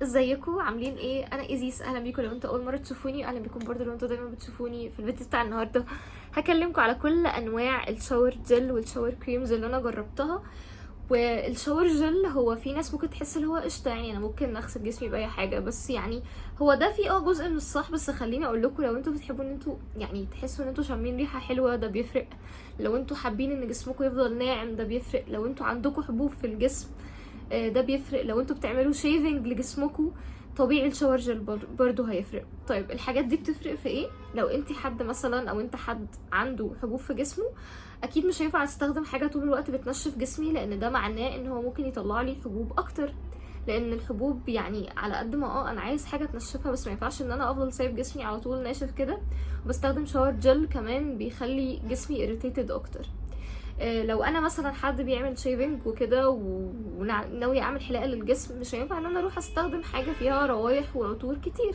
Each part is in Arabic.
ازيكم عاملين ايه؟ انا ايزيس، اهلا بيكم لو انتوا اول مره تشوفوني، اهلا بيكم برضه لو انتوا دايما بتشوفوني. في الفيديو بتاع النهارده هكلمكم على كل انواع الشاور جل والشاور كريمز اللي انا جربتها. والشاور جل هو في ناس ممكن تحس اللي هو قشطه، يعني انا ممكن اغسل جسمي باي حاجه، بس يعني هو ده فيه جزء من الصح. بس خليني اقول لكم، لو انتوا بتحبوا ان انتوا يعني تحسوا ان انتوا شامين ريحه حلوه ده بيفرق. لو انتوا حابين ان جسمكم يفضل ناعم ده بيفرق. لو انتوا عندكم حبوب في الجسم ده بيفرق. لو انتوا بتعملوا شيفنج لجسمكم طبيعي الشاور جل برضو هيفرق. طيب الحاجات دي بتفرق في ايه؟ لو انت حد مثلا او انت حد عنده حبوب في جسمه، اكيد مش هينفع استخدم حاجه طول الوقت بتنشف جسمي، لان ده معناه ان هو ممكن يطلع لي حبوب اكتر. لان الحبوب يعني على قد ما انا عايز حاجه تنشفها، بس ما ينفعش ان انا افضل سايب جسمي على طول ناشف كده. وبستخدم شاور جل كمان بيخلي جسمي irritated اكتر. لو انا مثلا حد بيعمل شيفنج وكده وناوي اعمل حلاقه للجسم، مش هينفع ان انا اروح استخدم حاجه فيها روايح وعطور كتير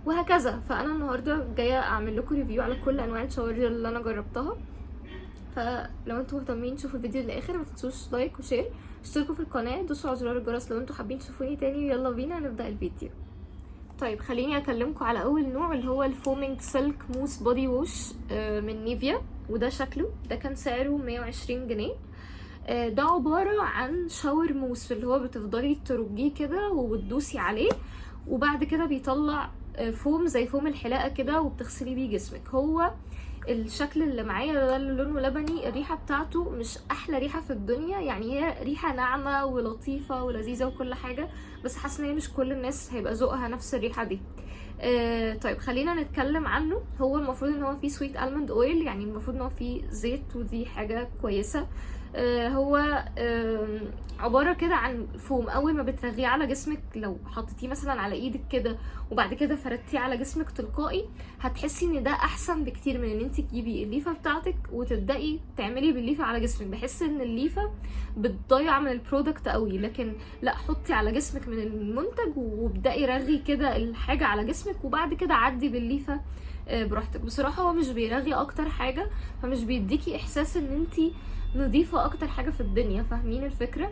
وهكذا. فانا النهارده جايه اعمل لكم ريفيو على كل انواع الشاور جل اللي انا جربتها. فلو انتوا مهتمين تشوفوا الفيديو للاخر، ما تنسوش لايك وشير، اشتركوا في القناه، دوسوا على زرار الجرس لو انتوا حابين تشوفوني تاني. يلا بينا نبدا الفيديو. طيب خليني اكلمكم على اول نوع اللي هو الفومينج سيلك موس بودي ووش من نيفيا. وده شكله، ده كان سعره 120 جنيه. ده عبارة عن شاور موس اللي هو بتفضلي ترجيه كده وتدوسي عليه، وبعد كده بيطلع فوم زي فوم الحلاقة كده وبتغسلي بيه جسمك. هو الشكل اللي معايا ده اللي لونه لبني، الريحة بتاعته مش احلى ريحة في الدنيا، يعني هي ريحة ناعمة ولطيفة ولذيذة وكل حاجة، بس حاسة ان هي مش كل الناس هيبقى ذوقها نفس الريحة دي. طيب خلينا نتكلم عنه. هو المفروض ان هو فيه سويت الموند اويل، يعني المفروض ان هو فيه زيت، ودي حاجة كويسة. هو عبارة كده عن فوم. اول ما بترغيه على جسمك، لو حطيتيه مثلا على ايدك كده وبعد كده فردتيه على جسمك تلقائي، هتحسي ان ده احسن بكتير من ان انت تجيبي الليفة بتاعتك وتبدأي تعملي بالليفة على جسمك. بحس ان الليفة بتضيع من البرودكت قوي، لكن لا، حطي على جسمك من المنتج وابدأي رغي كده الحاجة على جسمك، وبعد كده عدي بالليفة براحتك. بصراحة هو مش بيرغي اكتر حاجة، فمش بيديكي احساس ان انتي نضيفة اكتر حاجة في الدنيا. فاهمين الفكرة؟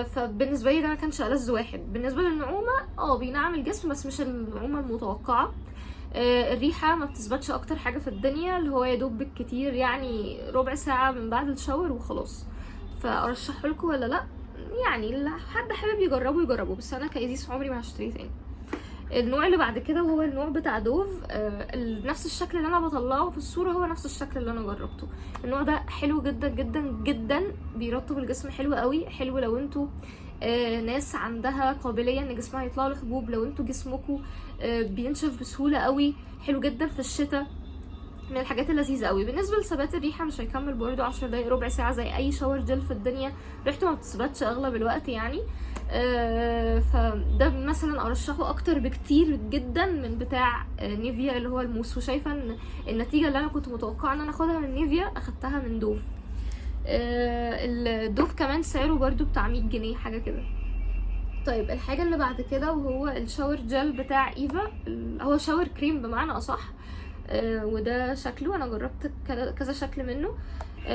فبالنسبة لي ده ما كانش ألذ واحد. بالنسبة للنعومة بينعم الجسم، بس مش النعومة المتوقعة. الريحة ما بتثبتش اكتر حاجة في الدنيا، اللي هو يدوب بالكتير يعني ربع ساعة من بعد الشاور وخلاص. فارشحه لكم ولا لا؟ يعني اللي حد حابب يجربه، بس انا كايزيس عمري ما هشتريه تاني. النوع اللي بعد كده وهو النوع بتاع دوف. نفس الشكل اللي انا بطلعه في الصورة هو نفس الشكل اللي انا جربته. النوع ده حلو جدا جدا جدا، بيرطب الجسم حلو قوي. حلو لو انتوا ناس عندها قابلية ان جسمها يطلع له حبوب، لو انتوا جسمكم بينشف بسهولة قوي. حلو جدا في الشتاء، من الحاجات اللذيذه قوي. بالنسبه لثبات الريحه مش هيكمل برضو 10 دقايق ربع ساعه زي اي شاور جل في الدنيا، ريحته ما بتثبتش اغلب الوقت يعني. فده مثلا ارشحه اكتر بكتير جدا من بتاع نيفيا اللي هو الموس. وشايفه ان النتيجه اللي انا كنت متوقعه ان انا اخدها من نيفيا اخدتها من دوف. الدوف كمان سعره برضو بتاع 100 جنيه حاجه كده. طيب الحاجه اللي بعد كده وهو الشاور جل بتاع ايفا، هو شاور كريم بمعنى اصح. وده شكله، انا جربت كذا شكل منه.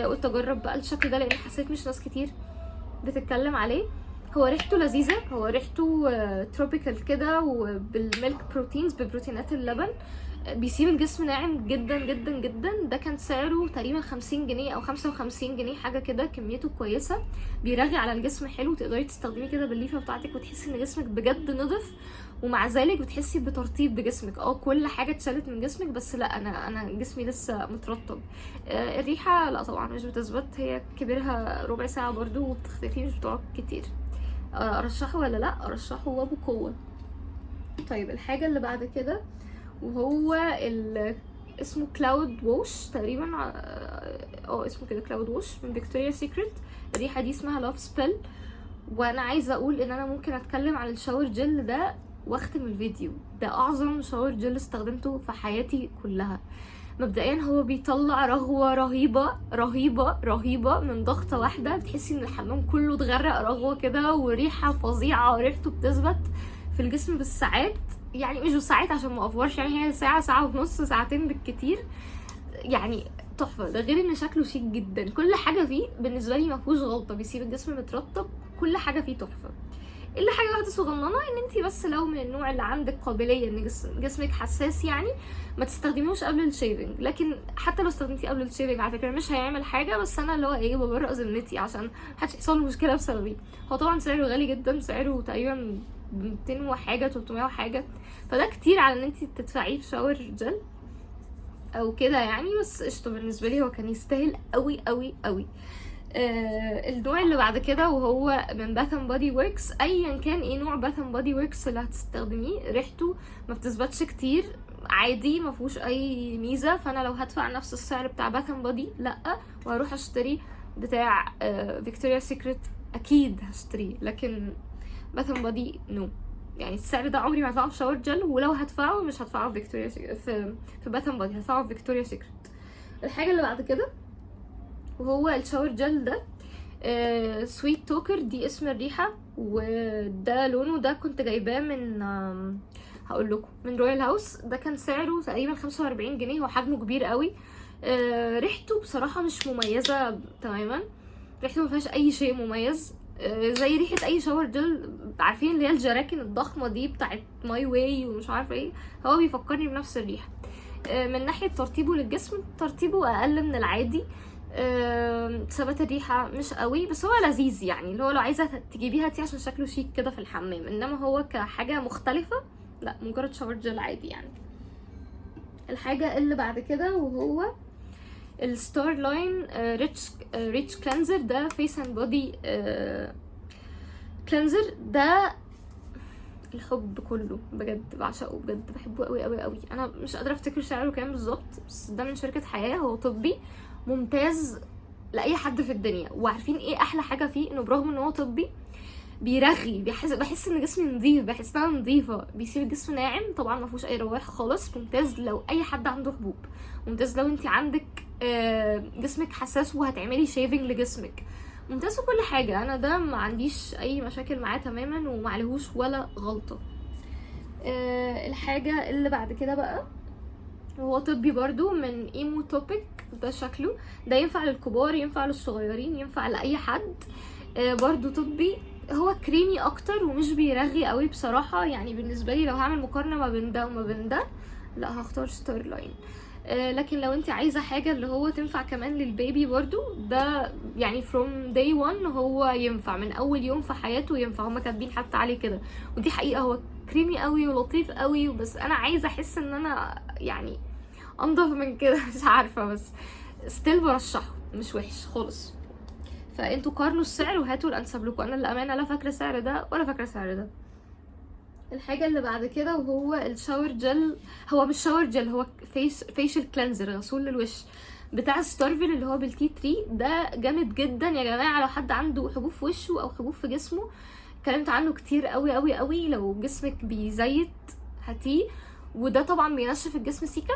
قلت اجرب بقى الشكل ده لان حسيت مش ناس كتير بتتكلم عليه. هو ريحته لذيذه، هو ريحته تروبيكال كده وبالميلك بروتينز، ببروتينات اللبن. بيسيب الجسم ناعم جدا جدا جدا. ده كان سعره تقريبا 50 جنيه او 55 جنيه حاجه كده، كميته كويسه. بيرغي على الجسم حلو، تقدري تستخدميه كده بالليفه بتاعتك وتحسي ان جسمك بجد نضف، ومع ذلك بتحسي بترطيب بجسمك. كل حاجه اتشالت من جسمك، بس لا، انا جسمي لسه مترطب. الريحه لا طبعا مش بتثبت، هي كبرها ربع ساعه برضو وبتختفي، مش بتقعد كتير. ارشحه ولا لا؟ ارشحه وبقوه. طيب الحاجه اللي بعد كده وهو اسمه كلاود ووش تقريبا. اسمه كده كلاود ووش من فيكتوريا سيكريت. الريحه دي اسمها لاف سبيل. وانا عايزه اقول ان انا ممكن اتكلم عن الشاور جل ده واختم الفيديو. ده اعظم شاور جل استخدمته في حياتي كلها. مبدئيا هو بيطلع رغوه رهيبه رهيبه رهيبه من ضغطه واحده، بتحسي ان الحمام كله اتغرق رغوه كده، وريحه فظيعه، وريحته بتثبت في الجسم بالساعات. يعني مش بالساعات عشان ما افورش، يعني هي ساعه، ساعه ونص، ساعتين بالكتير يعني. تحفه. ده غير ان شكله شيك جدا. كل حاجه فيه بالنسبه لي ما فيهوش غلطه، بيسيب الجسم مترطب، كل حاجه فيه تحفه. الا حاجه واحده صغننه، ان انت بس لو من النوع اللي عندك قابليه ان جسمك حساس يعني، ما تستخدميهوش قبل الشيفنج. لكن حتى لو استخدمتيه قبل الشيفنج على فكره مش هيعمل حاجه، بس انا اللي هو ايه ببرئ ذمتي عشان محدش يحصل له مشكله بسببي. هو طبعا سعره غالي جدا، سعره تقريبا 200 وحاجه 300 وحاجه، فده كتير على ان انت تدفعيه في شاور جل او كده يعني، بس قشطه بالنسبه لي هو كان يستاهل قوي قوي قوي. النوع اللي بعد كده وهو من باث اند بودي وركس. ايا كان ايه نوع باث اند بودي وركس اللي هتستخدميه، ريحته ما بتثبتش كتير، عادي ما فيهوش اي ميزه. فانا لو هدفع نفس السعر بتاع باث اند بودي لا، وهروح اشتري بتاع فيكتوريا سيكريت اكيد هشتريه، لكن باث اند بودي نو. يعني السعر ده عمري ما هدفعه في شاور جل، ولو هدفعه مش هدفعه في فيكتوريا في باث اند بودي، هدفعه في فيكتوريا سيكريت. الحاجه اللي بعد كده وهو الشاور جل ده سويت توكر، دي اسم الريحه، وده لونه ده كنت جايباه من هقول لكم من رويال هاوس. ده كان سعره تقريبا 45 جنيه، هو حجمه كبير قوي. ريحته بصراحه مش مميزه تماما، ريحته ما فيهاش اي شيء مميز، زي ريحه اي شاور جل. عارفين اللي هي الجراكن الضخمه دي بتاعت ماي واي ومش عارفه ايه، هو بيفكرني بنفس الريحه. من ناحيه ترطيبه للجسم، ترطيبه اقل من العادي، ثبات الريحه مش قوي، بس هو لذيذ يعني، اللي هو لو عايزه تجيبيها تي عشان شكله شيك كده في الحمام، انما هو كحاجه مختلفه لا، مجرد شاور جل عادي يعني. الحاجه اللي بعد كده وهو الستار لاين ريتش كلينزر. ده فيس اند بودي كلينزر، ده الحب كله بجد، بعشقه بجد، بحبه قوي قوي قوي. انا مش قادره افتكر سعره كام بالظبط، بس ده من شركه حياه، هو طبي ممتاز لاي حد في الدنيا. وعارفين ايه احلى حاجه فيه؟ انه برغم ان هو طبي بيرغي، بحس ان جسمي نظيف، بحسها نظيفه، بيسيب الجسم ناعم، طبعا ما فيهوش اي روائح خالص. ممتاز لو اي حد عنده حبوب، ممتاز لو انت عندك جسمك حساس وهتعملي شيفنج لجسمك، ممتاز في كل حاجه. انا ده ما عنديش اي مشاكل معاه تماما، ومعلهوش ولا غلطه. الحاجه اللي بعد كده بقى هو طبي برضو من ايمو توبيك. ده شكله ده ينفع للكبار، ينفع للصغيرين، ينفع لاي حد. برضو طبي، هو كريمي اكتر ومش بيرغي قوي بصراحه. يعني بالنسبه لي لو هعمل مقارنه ما بين ده وما بين ده، لا هختار ستار لاين. لكن لو انت عايزه حاجه اللي هو تنفع كمان للبيبي برضو، ده يعني from day one هو ينفع من اول يوم في حياته، ينفع. هما كاتبين حتى عليه كده، ودي حقيقه، هو كريمي قوي ولطيف قوي، بس انا عايزه احس ان انا يعني انضف من كده مش عارفه، بس ستيل برشحه، مش وحش خالص. فانتوا قارنوا السعر وهاتوا الانسب لكم. انا للامانه لا فاكره سعر ده ولا فاكره سعر ده. الحاجه اللي بعد كده وهو الشاور جل، هو مش شاور جل، هو فيشل كلينزر، غسول للوش بتاع ستارفل اللي هو بالتي 3. ده جامد جدا يا جماعه لو حد عنده حبوب في وشه او حبوب في جسمه، اتكلمت عنه كتير قوي قوي قوي. لو جسمك بيزيت هاتيه، وده طبعا بينشف الجسم سيكا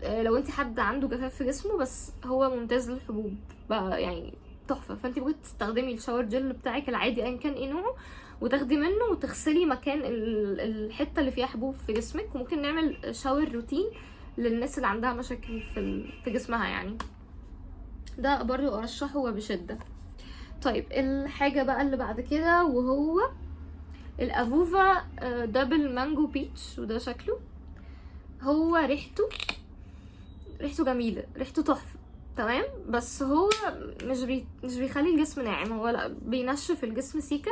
لو انت حد عنده جفاف في جسمه، بس هو ممتاز للحبوب بقى يعني تحفه. فانت ممكن تستخدمي الشاور جل بتاعك العادي ايا كان ايه نوعه، وتاخدي منه وتغسلي مكان الحته اللي فيها حبوب في جسمك. وممكن نعمل شاور روتين للناس اللي عندها مشاكل في جسمها يعني، ده برضو ارشحه وبشده. طيب الحاجه بقى اللي بعد كده وهو الافوفا دبل مانجو بيتش، وده شكله. هو ريحته جميله، ريحته تحفه تمام، بس هو مش بيخلي الجسم ناعم، هو لا بينشف الجسم سيكا.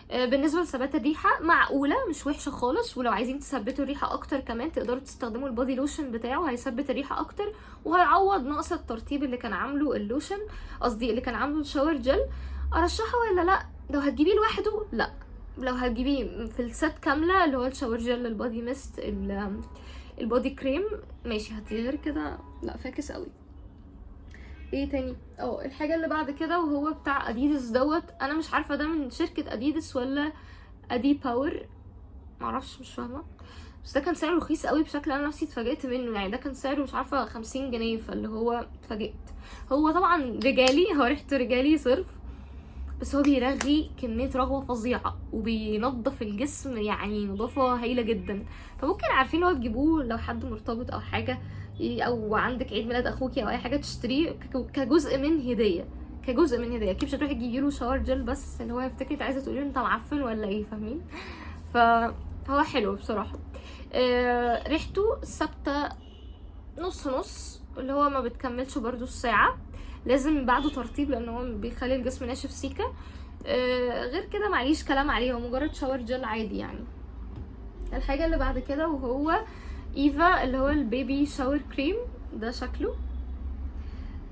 بالنسبه لثبات الريحه معقوله، مش وحشه خالص. ولو عايزين تثبتوا الريحه اكتر كمان تقدروا تستخدموا البودي لوشن بتاعه، هيثبت الريحه اكتر وهيعوض نقص الترطيب اللي كان عامله اللوشن، قصدي اللي كان عامله الشاور جل. ارشحه ولا لا؟ لو هتجيبيه لوحده لا، لو هتجيبيه في السيت كامله اللي هو الشاور جل، البودي ميست، البودي كريم، ماشي. غير كده لا، فاكس قوي. ايه تاني؟ الحاجه اللي بعد كده وهو بتاع اديداس دوت. انا مش عارفه ده من شركه اديداس ولا ادي باور، معرفش، مش فاهمه. بس ده كان سعره رخيص قوي بشكل انا نفسي اتفاجئت منه. يعني ده كان سعره مش عارفه 50 جنيه، فاللي هو اتفاجئت. هو طبعا رجالي، هو ريحته رجالي صرف، بس هو بيرغي كميه رغوه فظيعه وبينظف الجسم يعني نظافه هايله جدا. فممكن عارفين لو تجيبوه لو حد مرتبط او حاجه، او عندك عيد ميلاد اخوكي او اي حاجه، تشتريه كجزء من هديه كجزء من هديه. اكيد مش هتروحي تجيبي له شاور جل بس اللي هو يفتكر انت عايزه تقولي له انت معفن ولا ايه، فاهمين؟ فهو حلو بصراحه. ريحته ثابته نص نص، اللي هو ما بتكملش برضو الساعه، لازم بعده ترطيب لان هو بيخلي الجسم ناشف سيكا. غير كده معليش كلام عليه، هو مجرد شاور جل عادي يعني. الحاجه اللي بعد كده وهو ايفا اللي هو البيبي شاور كريم. ده شكله،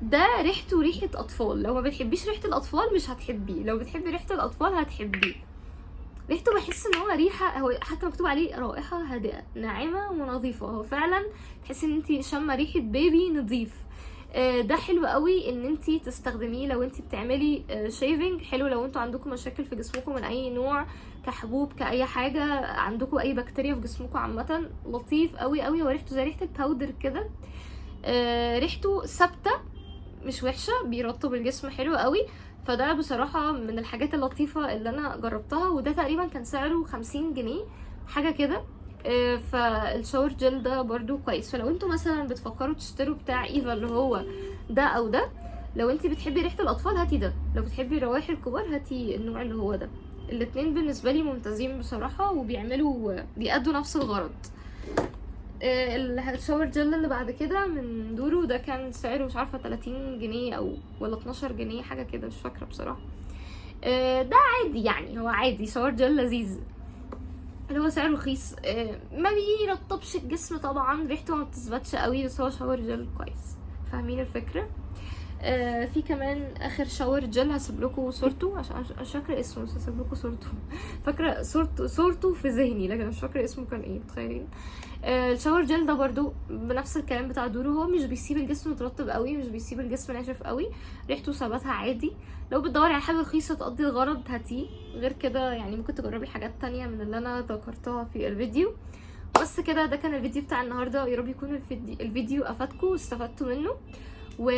ده ريحته ريحه اطفال. لو ما بتحبيش ريحه الاطفال مش هتحبيه، لو بتحبي ريحه الاطفال هتحبيه. ريحته بحس ان هو ريحه، هو حتى مكتوب عليه رائحه هادئه ناعمه ونظيفه، هو فعلا تحسي ان انتي شامه ريحه بيبي نظيف. ده حلو قوي ان انتي تستخدميه لو انتي بتعملي شيفنج. حلو لو انتوا عندكم مشاكل في جسمكم من اي نوع، كحبوب كاي حاجه، عندكم اي بكتيريا في جسمكم عامه. لطيف قوي قوي، وريحته زي ريحه الباودر كده. ريحته ثابته مش وحشه، بيرطب الجسم حلو قوي. فده بصراحه من الحاجات اللطيفه اللي انا جربتها، وده تقريبا كان سعره 50 جنيه حاجه كده. فالشاور جل ده برضو كويس. فلو انتوا مثلا بتفكروا تشتروا بتاع ايفا اللي هو ده او ده، لو انتي بتحبي ريحه الاطفال هاتي ده، لو بتحبي روائح الكبار هاتي النوع اللي هو ده. الاتنين بالنسبه لي ممتازين بصراحه، بيأدوا نفس الغرض. الشاور جل اللي بعد كده من دورو، ده كان سعره مش عارفه 30 جنيه او ولا 12 جنيه حاجه كده، مش فاكره بصراحه. ده عادي يعني، هو عادي شاور جل لذيذ اللي هو سعره رخيص. ما بيرطبش الجسم طبعا، ريحته ما بتثبتش قوي، بس هو شاور جل كويس، فاهمين الفكره؟ في كمان اخر شاور جل هسيب لكم صورته عشان مش فاكره اسمه، بس هسيب لكم صورته. فاكره صورته في ذهني لكن مش فاكره اسمه كان ايه، متخيلين؟ الشاور جل ده برضو بنفس الكلام بتاع دورو، هو مش بيسيب الجسم مترطب قوي، مش بيسيب الجسم ناشف قوي، ريحته ثباتها عادي. لو بتدوري على حاجه رخيصه تقضي الغرض هاتيه، غير كده يعني ممكن تجربي حاجات تانية من اللي انا ذكرتها في الفيديو. بس كده ده كان الفيديو بتاع النهارده، يا رب يكون الفيديو افادكم واستفدتوا منه. و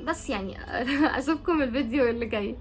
بس يعني اشوفكم الفيديو اللي جاي.